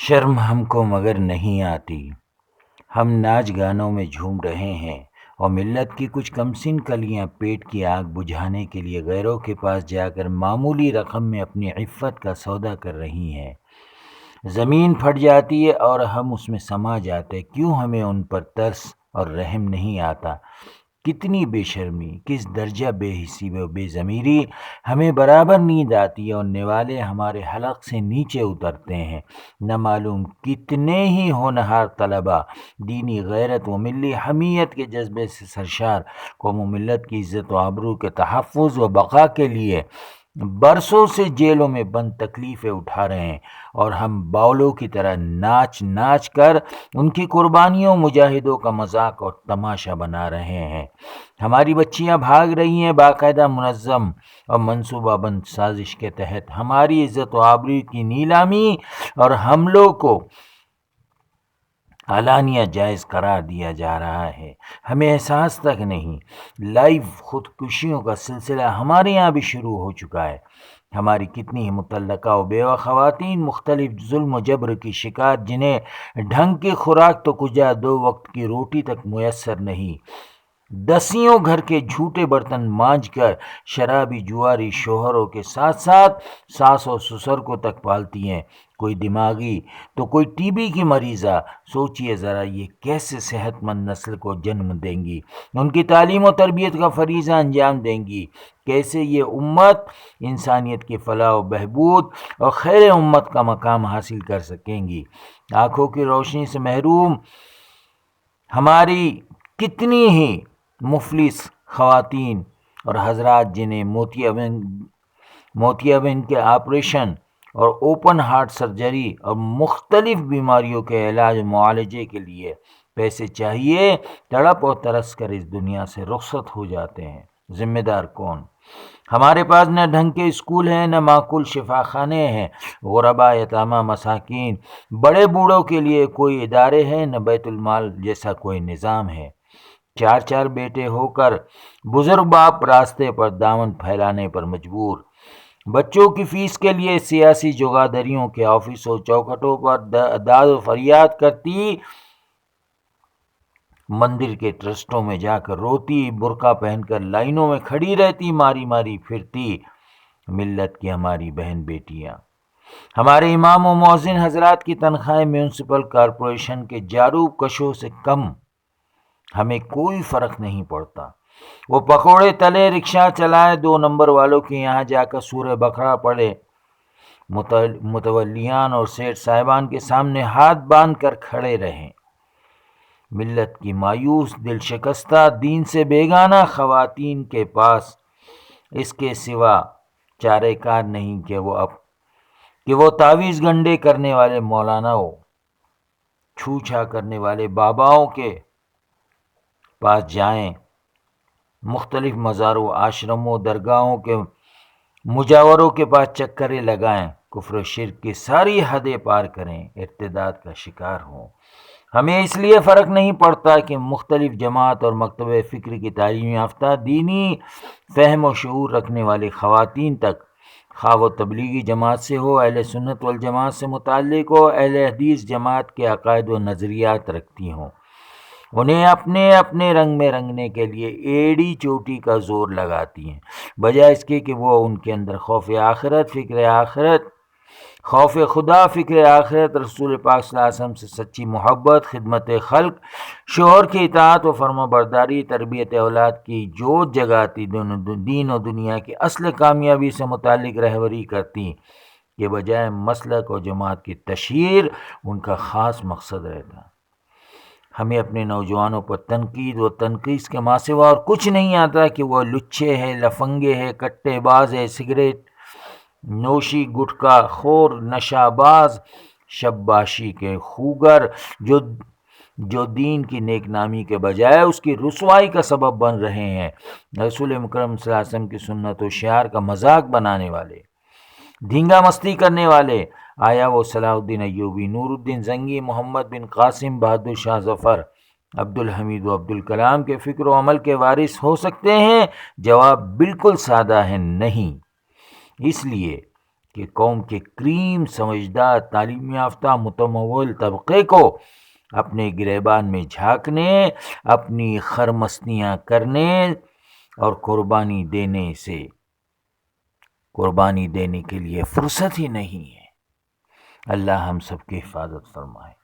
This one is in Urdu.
شرم ہم کو مگر نہیں آتی، ہم ناچ گانوں میں جھوم رہے ہیں اور ملت کی کچھ کمسن کلیاں پیٹ کی آگ بجھانے کے لیے غیروں کے پاس جا کر معمولی رقم میں اپنی عفت کا سودا کر رہی ہیں۔ زمین پھٹ جاتی ہے اور ہم اس میں سما جاتے، کیوں ہمیں ان پر ترس اور رحم نہیں آتا؟ کتنی بے شرمی، کس درجہ بے حسی و بے ضمیری، ہمیں برابر نیند آتی ہے اور نوالے ہمارے حلق سے نیچے اترتے ہیں۔ نہ معلوم کتنے ہی ہونہار طلباء دینی غیرت و ملی حمیت کے جذبے سے سرشار قوم و ملت کی عزت و آبرو کے تحفظ و بقا کے لیے برسوں سے جیلوں میں بند تکلیفیں اٹھا رہے ہیں، اور ہم باولوں کی طرح ناچ ناچ کر ان کی قربانیوں مجاہدوں کا مذاق اور تماشا بنا رہے ہیں۔ ہماری بچیاں بھاگ رہی ہیں باقاعدہ منظم اور منصوبہ بند سازش کے تحت ہماری عزت و آبرو کی نیلامی اور حملوں کو علانیہ جائز قرار دیا جا رہا ہے۔ ہمیں احساس تک نہیں، لائیو خودکشیوں کا سلسلہ ہمارے یہاں بھی شروع ہو چکا ہے۔ ہماری کتنی ہی مطلقہ و بیوہ خواتین مختلف ظلم و جبر کی شکار، جنہیں ڈھنگ کی خوراک تو کجا 2 وقت کی روٹی تک میسر نہیں، دسیوں گھر کے جھوٹے برتن مانج کر شرابی جواری شوہروں کے ساتھ ساتھ ساس و سسر کو تک پالتی ہیں۔ کوئی دماغی تو کوئی ٹی بی کی مریضہ، سوچئے ذرا یہ کیسے صحت مند نسل کو جنم دیں گی، ان کی تعلیم و تربیت کا فریضہ انجام دیں گی، کیسے یہ امت انسانیت کی فلاح و بہبود اور خیر امت کا مقام حاصل کر سکیں گی۔ آنکھوں کی روشنی سے محروم ہماری کتنی ہی مفلس خواتین اور حضرات، جنہیں موتیابند کے آپریشن اور اوپن ہارٹ سرجری اور مختلف بیماریوں کے علاج و معالجے کے لیے پیسے چاہیے، تڑپ اور ترس کر اس دنیا سے رخصت ہو جاتے ہیں۔ ذمہ دار کون؟ ہمارے پاس نہ ڈھنگ کے اسکول ہیں، نہ معقول شفا خانے ہیں، غربا، یتامہ، مساکین، بڑے بوڑھوں کے لیے کوئی ادارے ہیں، نہ بیت المال جیسا کوئی نظام ہے۔ 4 بیٹے ہو کر بزرگ باپ راستے پر دامن پھیلانے پر مجبور، بچوں کی فیس کے لیے سیاسی جگادریوں کے آفسوں چوکھٹوں پر داد و فریاد کرتی، مندر کے ٹرسٹوں میں جا کر روتی، برقع پہن کر لائنوں میں کھڑی رہتی، ماری ماری پھرتی ملت کی ہماری بہن بیٹیاں۔ ہمارے امام و مؤذن حضرات کی تنخواہیں میونسپل کارپوریشن کے جارو کشوں سے کم، ہمیں کوئی فرق نہیں پڑتا۔ وہ پکوڑے تلے، رکشہ چلائے، 2 نمبر والوں کے یہاں جا کر سورہ بقرہ پڑھے، متولیان اور سیٹھ صاحبان کے سامنے ہاتھ باندھ کر کھڑے رہیں۔ ملت کی مایوس، دل شکستہ، دین سے بیگانہ خواتین کے پاس اس کے سوا چارہ کار نہیں کہ وہ تعویذ گنڈے کرنے والے مولاناؤں، چھو چھا کرنے والے باباؤں کے پاس جائیں، مختلف مزاروں، آشرموں، درگاہوں کے مجاوروں کے پاس چکریں لگائیں، کفر و شرک کی ساری حدیں پار کریں، ارتداد کا شکار ہوں۔ ہمیں اس لیے فرق نہیں پڑتا کہ مختلف جماعت اور مکتب فکر کی تعلیم یافتہ دینی فہم و شعور رکھنے والی خواتین تک، خواہ وہ تبلیغی جماعت سے ہو، اہل سنت والجماعت سے متعلق ہو، اہل حدیث جماعت کے عقائد و نظریات رکھتی ہوں، انہیں اپنے اپنے رنگ میں رنگنے کے لیے ایڑی چوٹی کا زور لگاتی ہیں، بجائے اس کے کہ وہ ان کے اندر خوف خدا، فکر آخرت، رسول پاک صلی اللہ علیہ وسلم سے سچی محبت، خدمت خلق، شوہر کی اطاعت و فرما برداری، تربیت اولاد کی جوت جگاتی، دین و دنیا کی اصل کامیابی سے متعلق رہبری کرتی، کے بجائے مسلک اور جماعت کی تشہیر ان کا خاص مقصد رہتا۔ ہمیں اپنے نوجوانوں پر تنقید و تنقیص کے ماں سوا اور کچھ نہیں آتا کہ وہ لچھے ہیں، لفنگے ہیں، کٹے باز ہیں، سگریٹ نوشی، گٹکا خور، نشہ باز، شب باشی کے خوگر، جو دین کی نیک نامی کے بجائے اس کی رسوائی کا سبب بن رہے ہیں، رسول مکرم صلی اللہ علیہ وسلم کی سنت و شعار کا مذاق بنانے والے، دھینگا مستی کرنے والے۔ آیا وہ صلاح الدین ایوبی، نور الدین زنگی، محمد بن قاسم، بہادر شاہ ظفر، عبدالحمید و عبدالکلام کے فکر و عمل کے وارث ہو سکتے ہیں؟ جواب بالکل سادہ ہے، نہیں۔ اس لیے کہ قوم کے کریم سمجھدار تعلیم یافتہ متمول طبقے کو اپنے گریبان میں جھانکنے، اپنی خرمستیاں کرنے اور قربانی دینے کے لیے فرصت ہی نہیں ہے۔ اللہ ہم سب کی حفاظت فرمائے۔